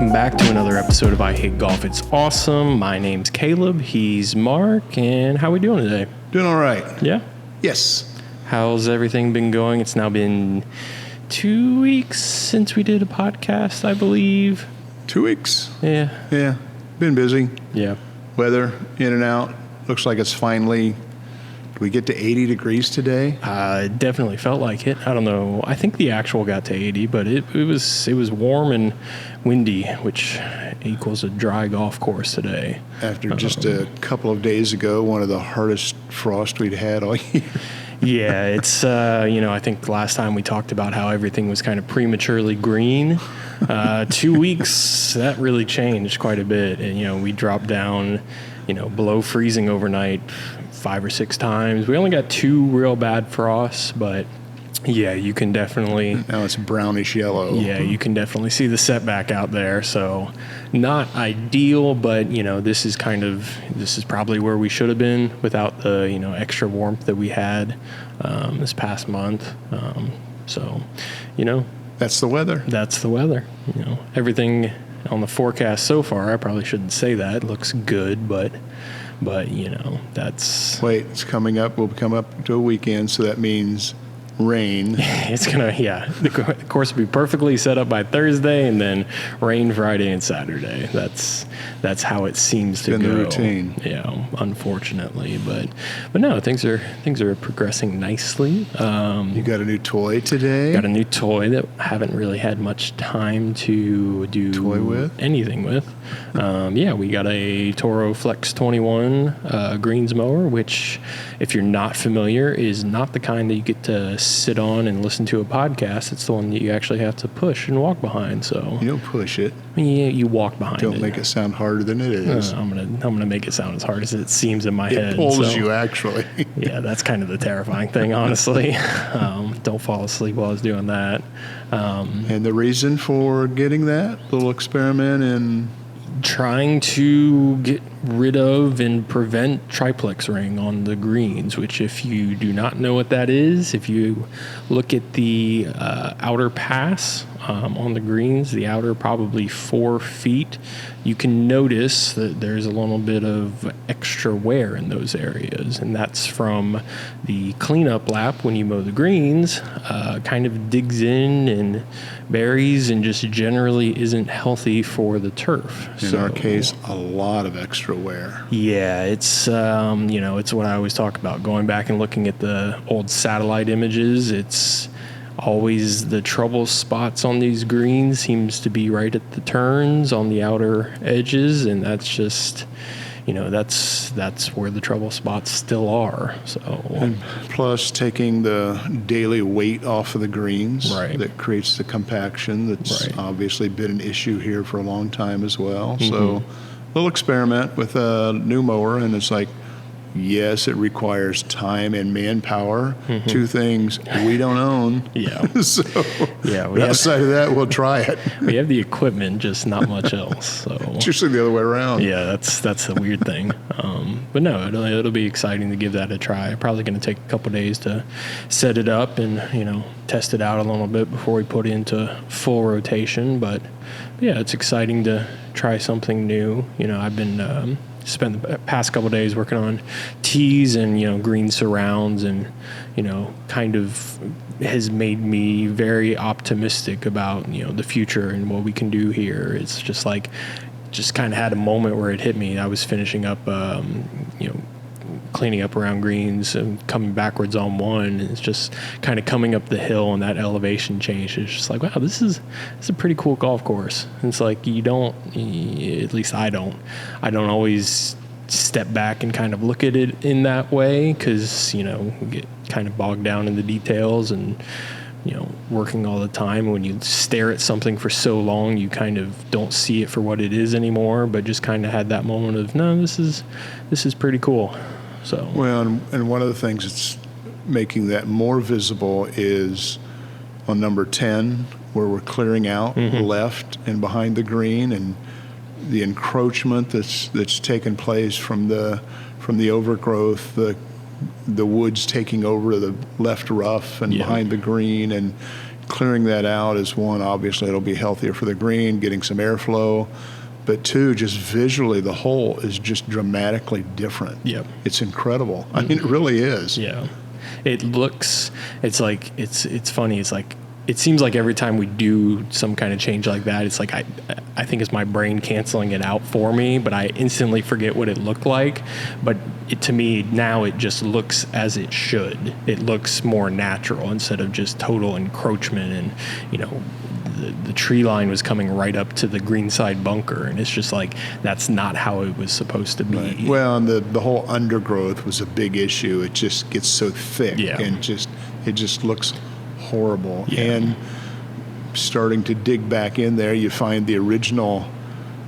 Welcome back to another episode of I Hate Golf. It's awesome. My name's Caleb. He's Mark. And how we doing today? Doing all right. Yeah? Yes. How's everything been going? It's now been 2 weeks since we did a podcast, I believe. 2 weeks? Yeah. Yeah. Been busy. Yeah. Weather in and out. Looks like it's finally... Did we get to 80 degrees today? It definitely felt like it. I don't know. I think the actual got to 80, but it was warm and windy, which equals a dry golf course today. After just a couple of days ago, one of the hardest frost we'd had all year. Yeah, it's, I think last time we talked about how everything was kind of prematurely green. 2 weeks, that really changed quite a bit. And, we dropped down, below freezing overnight 5 or 6 times. We only got 2 real bad frosts, but yeah, you can definitely... Now it's brownish yellow. Yeah, you can definitely see the setback out there. So not ideal, but, this is probably where we should have been without the, extra warmth that we had this past month. That's the weather. That's the weather. Everything on the forecast so far, I probably shouldn't say that. It looks good, but that's... Wait, it's coming up. We'll come up to a weekend, so that means rain. It's the course will be perfectly set up by Thursday, and then rain Friday and Saturday. That's how it seems to go. The routine. Yeah, unfortunately, but no, things are progressing nicely. You got a new toy today? Got a new toy that I haven't really had much time to do anything with. We got a Toro Flex 21 greens mower, which, if you're not familiar, is not the kind that you get to sit on and listen to a podcast. It's the one that you actually have to push and walk behind. So you don't push it. You walk behind it. Don't make it sound harder than it is. I'm gonna make it sound as hard as it seems in my head. It pulls you, actually. Yeah, that's kind of the terrifying thing, honestly. Don't fall asleep while I was doing that. And the reason for getting that little experiment in... Trying to get rid of and prevent triplex ring on the greens, which, if you do not know what that is, if you look at the outer pass on the greens, the outer probably 4 feet, you can notice that there's a little bit of extra wear in those areas, and that's from the cleanup lap when you mow the greens. Kind of digs in and buries and just generally isn't healthy for the turf. In our case, a lot of extra wear. Yeah, it's it's what I always talk about. Going back and looking at the old satellite images, it's always the trouble spots on these greens seems to be right at the turns on the outer edges, and that's just that's where the trouble spots still are. So, and plus taking the daily weight off of the greens, right, that creates the compaction that's obviously been an issue here for a long time as well. Mm-hmm. So a little experiment with a new mower, and it's like, yes, it requires time and manpower, 2 things we don't own. Yeah. So outside of that, we'll try it. We have the equipment, just not much else. So it's usually the other way around. Yeah, that's the weird thing. But no, it'll be exciting to give that a try. Probably going to take a couple days to set it up and test it out a little bit before we put it into full rotation. But yeah, it's exciting to try something new. I've been spent the past couple of days working on tees and green surrounds, and kind of has made me very optimistic about the future and what we can do here. It's just kind of had a moment where it hit me. I was finishing up cleaning up around greens and coming backwards on one, and it's just kind of coming up the hill, and that elevation change is just like, wow, this is a pretty cool golf course. And it's like, at least I don't always step back and kind of look at it in that way, because we get kind of bogged down in the details and working all the time. When you stare at something for so long, you kind of don't see it for what it is anymore, but just kind of had that moment of, no, this is pretty cool. So, well, and one of the things that's making that more visible is on number 10, where we're clearing out left and behind the green, and the encroachment that's taken place from the overgrowth, the woods taking over the left rough and behind the green, and clearing that out is one, obviously it'll be healthier for the green, getting some airflow. But two, just visually, the hole is just dramatically different. Yep. It's incredible. I mean, it really is. Yeah. It looks, it's like, it's funny. It's like, it seems like every time we do some kind of change like that, it's like I think it's my brain canceling it out for me, but I instantly forget what it looked like. But to me, now it just looks as it should. It looks more natural instead of just total encroachment. And, you know, the tree line was coming right up to the green side bunker, and it's just like that's not how it was supposed to be. Right. Well, and the whole undergrowth was a big issue. It just gets so thick, and it just looks horrible. Yeah. And starting to dig back in there, you find the original,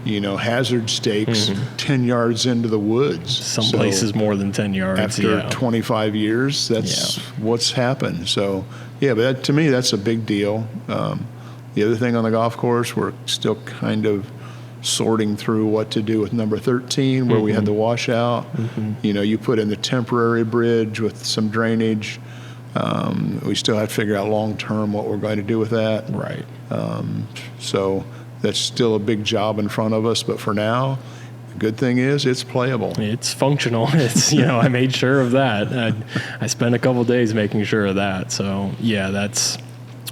you know, hazard stakes 10 yards into the woods. Some places more than 10 yards. After 25 years, that's what's happened. So, yeah, but to me, that's a big deal. The other thing on the golf course, we're still kind of sorting through what to do with number 13, where we had the washout. You know, you put in the temporary bridge with some drainage. We still have to figure out long-term what we're going to do with that. Right. So that's still a big job in front of us. But for now, the good thing is it's playable. It's functional. It's, you know, I made sure of that. I spent a couple days making sure of that. So, yeah, that's...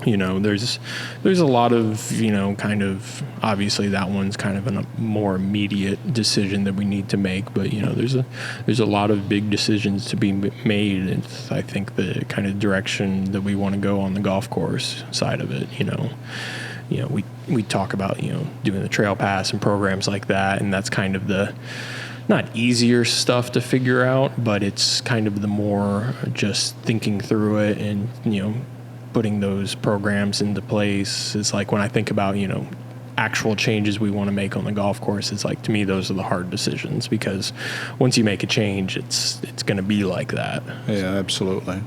You know, there's a lot of, you know, kind of, obviously that one's kind of a more immediate decision that we need to make, but, you know, there's a lot of big decisions to be made. It's, I think, the kind of direction that we want to go on the golf course side of it. You know, we talk about, you know, doing the trail pass and programs like that, and that's kind of the not easier stuff to figure out, but it's kind of the more just thinking through it and, you know, putting those programs into place. Is like when I think about, you know, actual changes we want to make on the golf course, it's like, to me, those are the hard decisions, because once you make a change, it's going to be like that. Yeah, absolutely.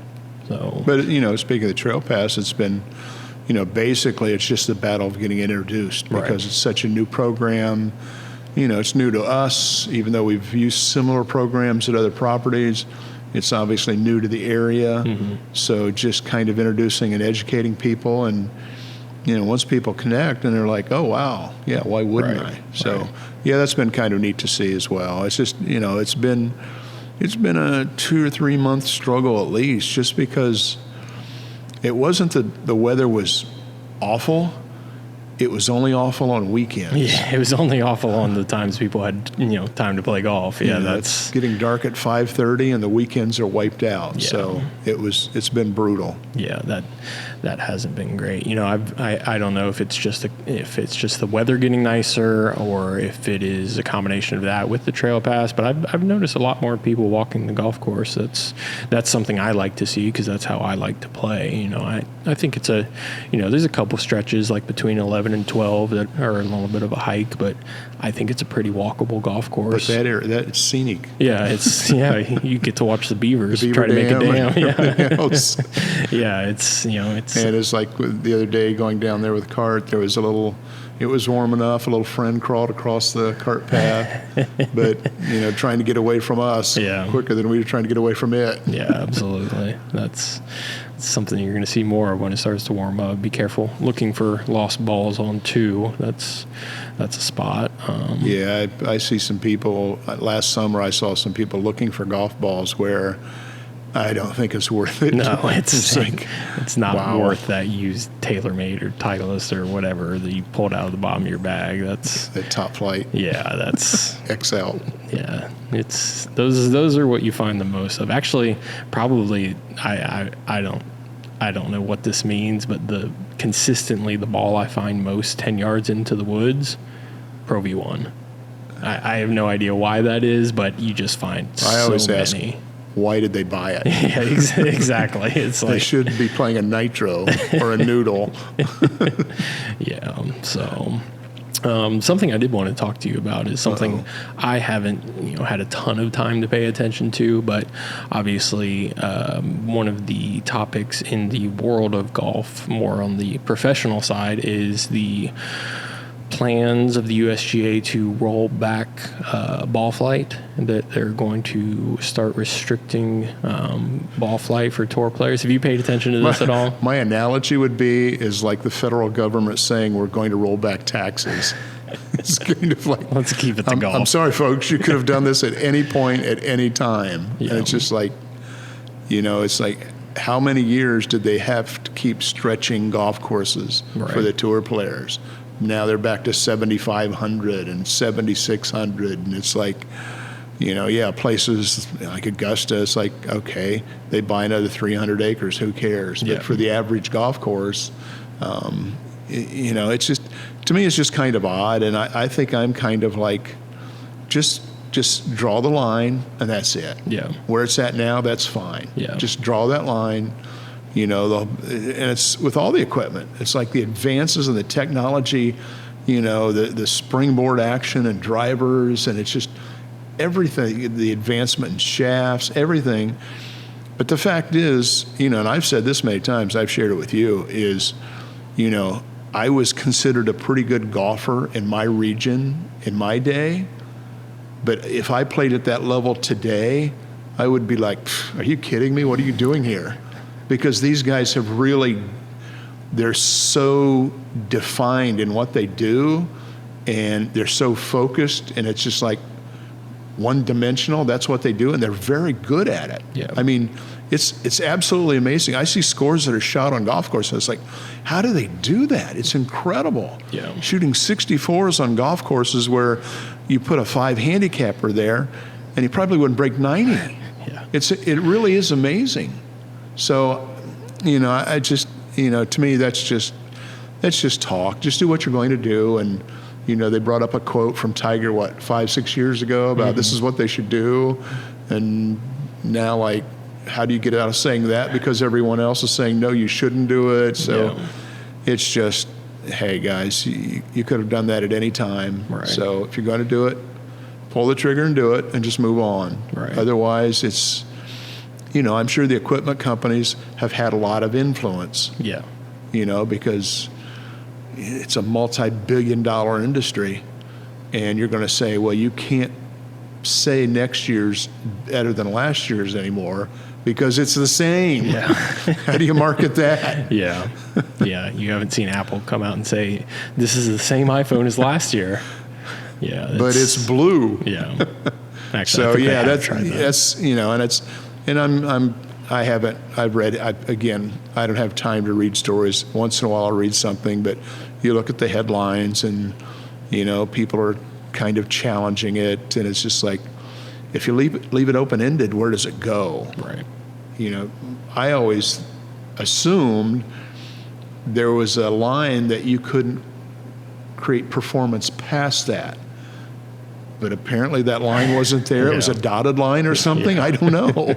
So, but, you know, speaking of the trail pass, it's been, you know, basically it's just the battle of getting it introduced, because it's such a new program. You know, it's new to us, even though we've used similar programs at other properties. It's obviously new to the area, so just kind of introducing and educating people, and, you know, once people connect and they're like, oh, wow, yeah, why wouldn't I? So, yeah, that's been kind of neat to see as well. It's just, you know, it's been a 2 or 3 month struggle at least, just because it wasn't the weather was awful. It was only awful on weekends. Yeah, it was only awful on the times people had, you know, time to play golf. Yeah, it's getting dark at 5:30 and the weekends are wiped out. Yeah. So it's been brutal. Yeah, that hasn't been great. You know, I don't know if it's just the weather getting nicer, or if it is a combination of that with the trail pass. But I've noticed a lot more people walking the golf course. That's something I like to see, because that's how I like to play. You know, I think it's a, you know, there's a couple stretches like between 11 and 12 that are a little bit of a hike, but I think it's a pretty walkable golf course. But that's scenic. Yeah, you get to watch the beavers try to make a dam. Yeah, it's, you know, it's. And it's like the other day going down there with the cart, there was it was warm enough, a little friend crawled across the cart path, but, you know, trying to get away from us quicker than we were trying to get away from it. Yeah, absolutely. That's something you're going to see more of when it starts to warm up. Be careful looking for lost balls on 2. That's a spot. Yeah, I see some people. Last summer, I saw some people looking for golf balls where I don't think it's worth it. No, it's not worth that used TaylorMade or Titleist or whatever that you pulled out of the bottom of your bag. That's the Top Flight. Yeah, that's XL. Yeah, it's those are what you find the most of. Actually, probably I don't know what this means, but consistently the ball I find most 10 yards into the woods, Pro V1. I have no idea why that is, but you just find ask, why did they buy it? Yeah, exactly. It's like they should be playing a nitro or a noodle. Yeah. So something I did want to talk to you about is something I haven't, you know, had a ton of time to pay attention to, but obviously one of the topics in the world of golf, more on the professional side, is the plans of the USGA to roll back ball flight, that they're going to start restricting ball flight for tour players. Have you paid attention to this at all? My analogy would be is like the federal government saying we're going to roll back taxes. It's kind of like, let's keep it to golf. I'm sorry, folks. You could have done this at any point, at any time. Yeah. And it's just like, it's like, how many years did they have to keep stretching golf courses for the tour players? Now they're back to 7,500 and 7,600, and it's like, places like Augusta, it's like, okay, they buy another 300 acres, who cares? But for the average golf course, it's just, to me, it's just kind of odd, and I think I'm kind of like, just draw the line, and that's it. Yeah. Where it's at now, that's fine. Yeah. Just draw that line. And it's with all the equipment. It's like the advances in the technology, the springboard action and drivers, and it's just everything, the advancement in shafts, everything. But the fact is, and I've said this many times, I've shared it with you, is, I was considered a pretty good golfer in my region in my day. But if I played at that level today, I would be like, are you kidding me? What are you doing here? Because these guys have they're so defined in what they do, and they're so focused, and it's just like one-dimensional. That's what they do, and they're very good at it. Yeah. I mean, it's absolutely amazing. I see scores that are shot on golf courses. It's like, how do they do that? It's incredible. Yeah. Shooting 64s on golf courses where you put a 5 handicapper there, and he probably wouldn't break 90. Yeah. It really is amazing. So, I just, to me, that's just talk. Just do what you're going to do. And, they brought up a quote from Tiger, 5-6 years ago about this is what they should do. And now, like, how do you get out of saying that? Because everyone else is saying, no, you shouldn't do it. So it's just, hey, guys, you could have done that at any time. Right. So if you're going to do it, pull the trigger and do it and just move on. Right. Otherwise, it's, I'm sure the equipment companies have had a lot of influence. Yeah. Because it's a multi-billion-dollar industry, and you're going to say, well, you can't say next year's better than last year's anymore because it's the same. Yeah. How do you market that? Yeah. Yeah. You haven't seen Apple come out and say, this is the same iPhone as last year. Yeah. But it's blue. Yeah. Actually, so that's and it's, and I've read, I don't have time to read stories. Once in a while I'll read something, but you look at the headlines and, people are kind of challenging it, and it's just like, if you leave it open-ended, where does it go? Right. I always assumed there was a line that you couldn't create performance past that. But apparently that line wasn't there. It was a dotted line or something. I don't know.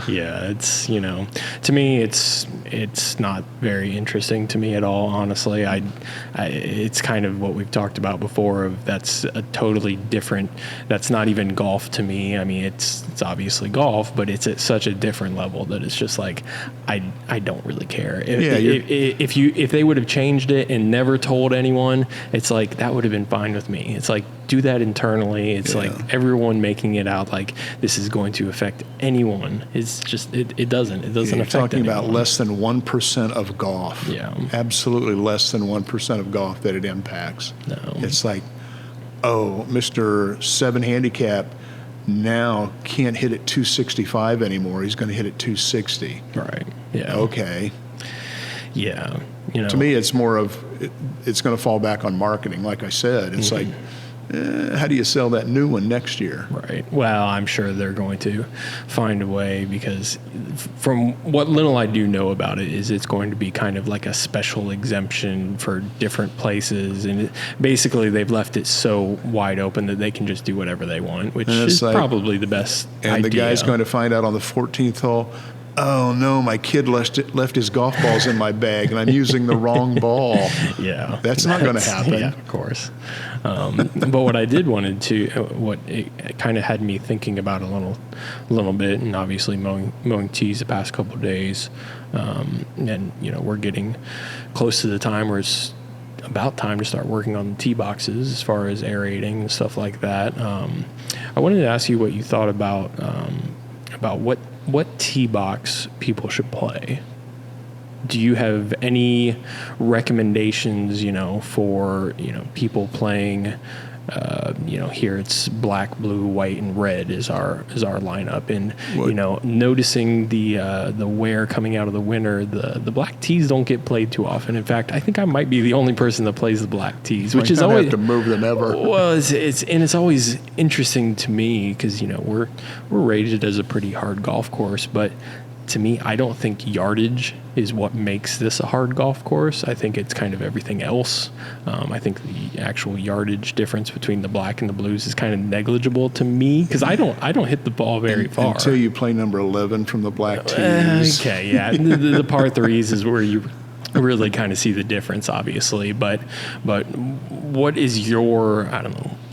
Yeah, it's, to me, it's not very interesting to me at all, honestly. It's kind of what we've talked about before, of that's a totally different, that's not even golf to me. I mean, it's obviously golf, but it's at such a different level that it's just like, I don't really care. If they would have changed it and never told anyone, it's like, that would have been fine with me. It's like, do that internally. It's like everyone making it out like this is going to affect anyone. It's just, it doesn't affect anyone. You're talking about less than 1% of golf. Yeah. Absolutely less than 1% of golf that it impacts. No. It's like, oh, Mr. 7 handicap now can't hit at 265 anymore. He's going to hit at 260. Right. Yeah. Okay. Yeah. To me, it's more of, it's going to fall back on marketing. Like I said, it's like, how do you sell that new one next year? Right. Well, I'm sure they're going to find a way, because from what little I do know about it is it's going to be kind of like a special exemption for different places. And basically they've left it so wide open that they can just do whatever they want, which is like, probably the best idea. And the guy's going to find out on the 14th hole, oh no, my kid left his golf balls in my bag and I'm using the wrong ball. Yeah. That's not going to happen. Yeah, of course. But what I did wanted to, what it kind of had me thinking about a little bit, and obviously mowing tees the past couple of days, and we're getting close to the time where it's about time to start working on the tee boxes as far as aerating and stuff like that. I wanted to ask you what you thought about what tee box people should play. Do you have any recommendations, for, people playing, here it's black, blue, white, and red is our lineup. And, noticing the wear coming out of the winter, the black tees don't get played too often. In fact, I think I might be the only person that plays the black tees, which is always have to move them ever. Well, it's always interesting to me because, we're rated as a pretty hard golf course, but to me, I don't think yardage is what makes this a hard golf course. I think it's kind of everything else. I think the actual yardage difference between the black and the blues is kind of negligible to me because I don't hit the ball very far until you play number 11 from the black tees. Okay, yeah, the par threes is where you really kind of see the difference, obviously. But what is your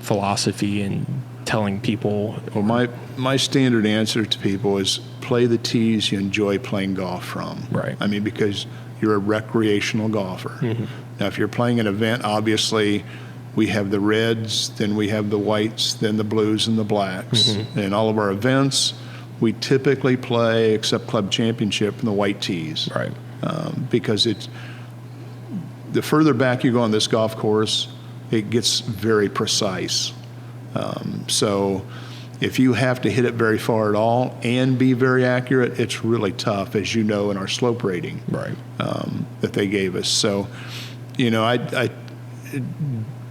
philosophy in telling people? Well, my standard answer to people is play the tees you enjoy playing golf from. Right. I mean, because you're a recreational golfer. Mm-hmm. Now, if you're playing an event, obviously we have the reds, then we have the whites, then the blues and the blacks. Mm-hmm. And all of our events, we typically play, except Club Championship, in the white tees. Right. Because the further back you go on this golf course, it gets very precise. So if you have to hit it very far at all and be very accurate, it's really tough, as you know, in our slope rating that they gave us. So, if you're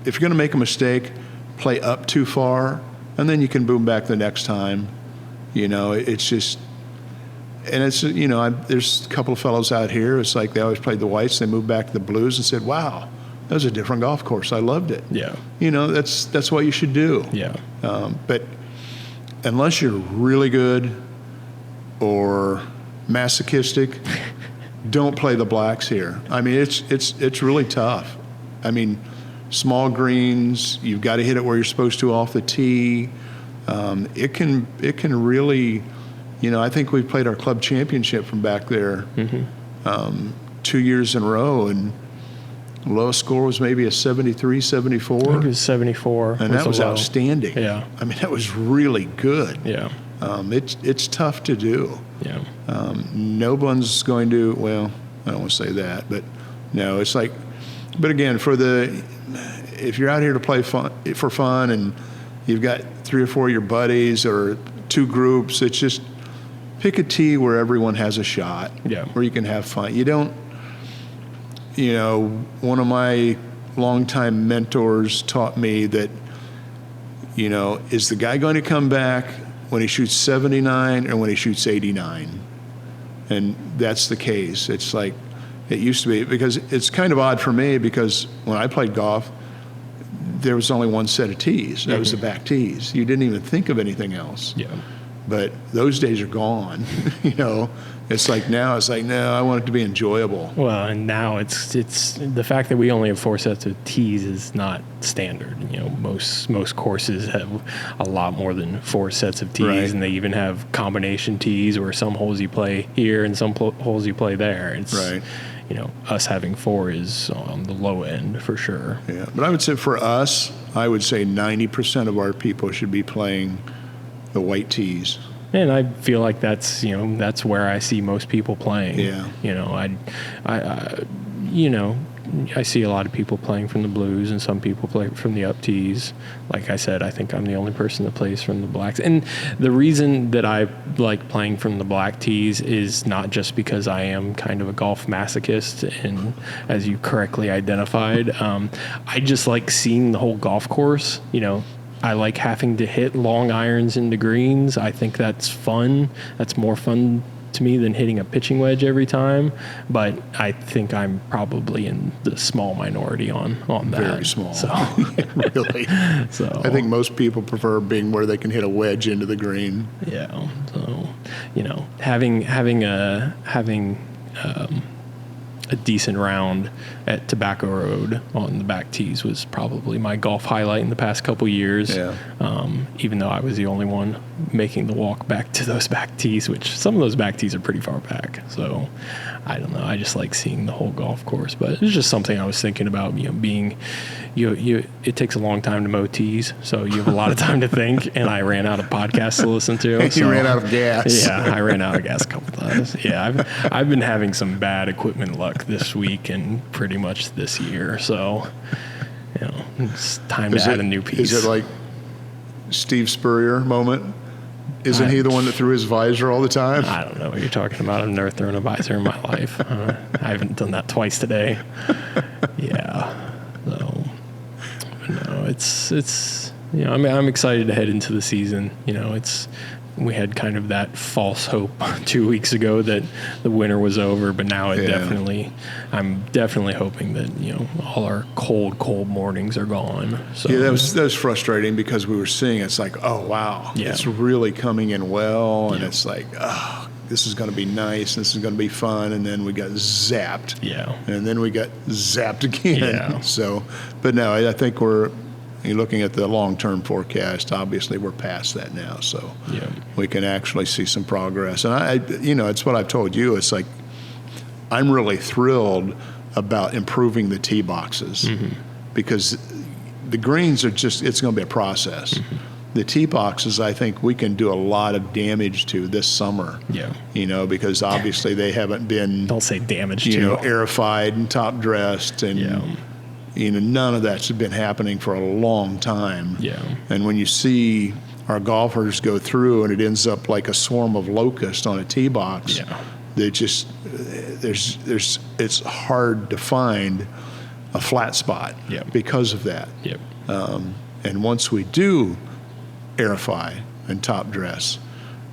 going to make a mistake, play up too far, and then you can boom back the next time. It's just, and it's, there's a couple of fellows out here, it's like they always played the whites, they moved back to the blues and said, wow, that was a different golf course. I loved it. Yeah. That's what you should do. Yeah. But unless you're really good or masochistic, don't play the blacks here. I mean, it's really tough. I mean, small greens, you've got to hit it where you're supposed to off the tee. It can really, I think we've played our club championship from back there 2 years in a row, and lowest score was maybe a 73, 74. I think it was 74. And that was outstanding. Yeah. I mean, that was really good. Yeah. It's tough to do. Yeah. No one's going to, well, I don't want to say that, but no, it's like, but again, if you're out here to play for fun and you've got 3 or 4 of your buddies or 2 groups, it's just pick a tee where everyone has a shot. Yeah. Where you can have fun. You don't, one of my longtime mentors taught me that, is the guy going to come back when he shoots 79 or when he shoots 89? And that's the case. It's like it used to be, because it's kind of odd for me, because when I played golf, there was only one set of tees. That was the back tees. You didn't even think of anything else. Yeah. But those days are gone. It's like now, no, I want it to be enjoyable. Well, and now it's the fact that we only have 4 sets of tees is not standard. Most courses have a lot more than 4 sets of tees, right. And they even have combination tees where some holes you play here and some holes you play there. It's right. Us having 4 is on the low end for sure. Yeah, but I would say for us, 90% of our people should be playing the white tees. And I feel like that's where I see most people playing. Yeah. I see a lot of people playing from the blues, and some people play from the up tees. Like I said, I think I'm the only person that plays from the blacks. And the reason that I like playing from the black tees is not just because I am kind of a golf masochist, and as you correctly identified, I just like seeing the whole golf course. I like having to hit long irons into greens. I think that's fun. That's more fun to me than hitting a pitching wedge every time. But I think I'm probably in the small minority on that. Very small. So really. So I think most people prefer being where they can hit a wedge into the green. Yeah. So having a decent round at Tobacco Road on the back tees was probably my golf highlight in the past couple years. Yeah. Even though I was the only one making the walk back to those back tees, which some of those back tees are pretty far back. So I don't know. I just like seeing the whole golf course, but it was just something I was thinking about, being, it takes a long time to mow tees. So you have a lot of time to think, and I ran out of podcasts to listen to. You ran out of gas. Yeah, I ran out of gas a couple times. Yeah, I've been having some bad equipment luck this week and pretty much this year. So, it's time to add a new piece. Is it like Steve Spurrier moment? Isn't he the one that threw his visor all the time? I don't know what you're talking about. I've never thrown a visor in my life. I haven't done that twice today. Yeah. So, no, it's I'm excited to head into the season. We had kind of that false hope 2 weeks ago that the winter was over, but now I'm definitely hoping that, all our cold mornings are gone. So yeah, that was frustrating because we were seeing it's like, oh wow, it's really coming in well, and it's like, oh, this is going to be nice, this is going to be fun, and then we got zapped. Yeah. And then we got zapped again. Yeah. So, but no, I think you're looking at the long-term forecast, obviously we're past that now, so we can actually see some progress. And it's what I've told you. It's like I'm really thrilled about improving the tee boxes because the greens are it's going to be a process. The tee boxes, I think we can do a lot of damage to this summer. Yeah. Because obviously they haven't been. Don't say damage to. Aerified and top dressed and. None of that's been happening for a long time. Yeah. And when you see our golfers go through and it ends up like a swarm of locusts on a tee box, they just it's hard to find a flat spot because of that. Yep. And once we do aerify and top dress,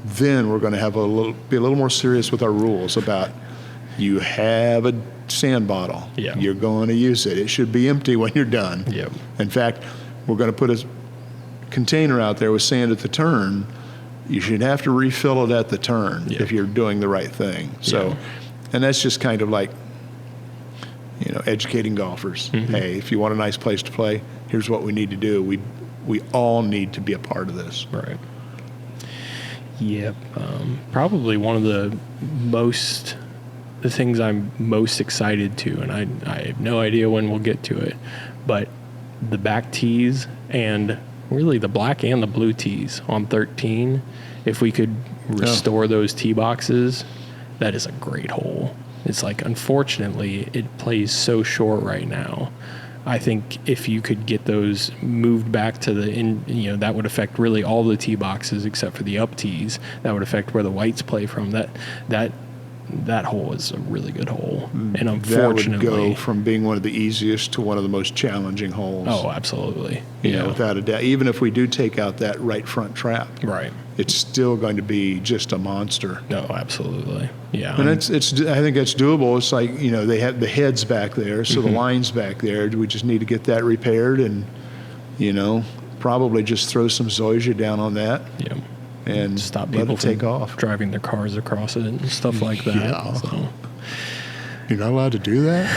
then we're going to have be a little more serious with our rules about you have a sand bottle. Yeah. You're going to use it. It should be empty when you're done. Yep. In fact, we're going to put a container out there with sand at the turn. You should have to refill it at the turn if you're doing the right thing. So, and that's just kind of like, educating golfers. Hey, if you want a nice place to play, here's what we need to do. We all need to be a part of this. Right. Yep. Probably one of the things I'm most excited to, and I have no idea when we'll get to it, but the back tees and really the black and the blue tees on 13, if we could restore those tee boxes, that is a great hole. It's like, unfortunately, it plays so short right now. I think if you could get those moved back to that would affect really all the tee boxes except for the up tees. That would affect where the whites play from. That hole is a really good hole, and unfortunately, that would go from being one of the easiest to one of the most challenging holes. Oh, absolutely. Without a doubt. Even if we do take out that right front trap, right, it's still going to be just a monster. No, absolutely. Yeah, and it's. I think it's doable. It's like they have the heads back there, so the line's back there. We just need to get that repaired, and probably just throw some Zoysia down on that. Yeah. And stop people from take off, driving their cars across it and stuff like that. Yeah. So. You're not allowed to do that.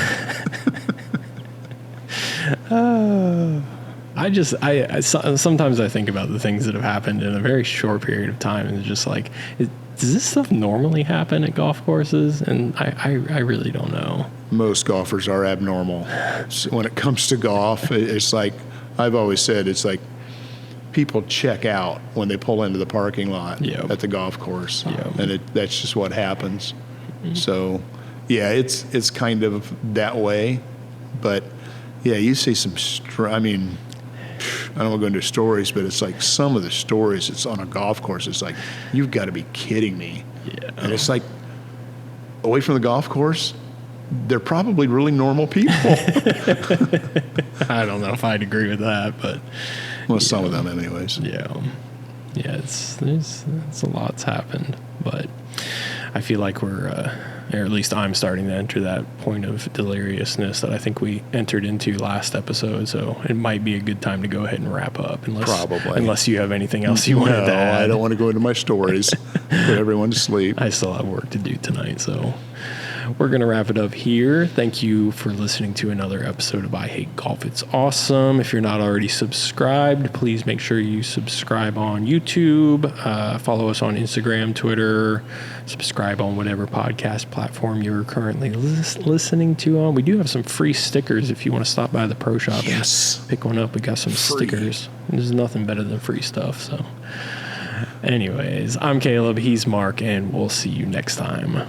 I sometimes I think about the things that have happened in a very short period of time, and it's just like, does this stuff normally happen at golf courses? And I really don't know. Most golfers are abnormal. When it comes to golf, it's like I've always said, it's like. People check out when they pull into the parking lot at the golf course, and that's just what happens. So, it's kind of that way. But, you see some I don't want to go into stories, but it's like some of the stories, it's on a golf course, it's like, you've got to be kidding me. Yeah. And it's like, away from the golf course, they're probably really normal people. I don't know if I'd agree with that, but... Well, some of them anyways. Yeah. Yeah, it's a lot's happened, but I feel like we're, or at least I'm starting to enter that point of deliriousness that I think we entered into last episode, so it might be a good time to go ahead and wrap up. Unless you have anything else you want to add. No, I don't want to go into my stories. Put everyone to sleep. I still have work to do tonight, so... we're going to wrap it up here. Thank you for listening to another episode of I Hate Golf. It's awesome. If you're not already subscribed, please make sure you subscribe on YouTube, follow us on Instagram, Twitter, subscribe on whatever podcast platform you're currently listening to on. We do have some free stickers if you want to stop by the pro shop and pick one up. We got some stickers. There's nothing better than free stuff. So anyways, I'm Caleb, he's Mark, and we'll see you next time.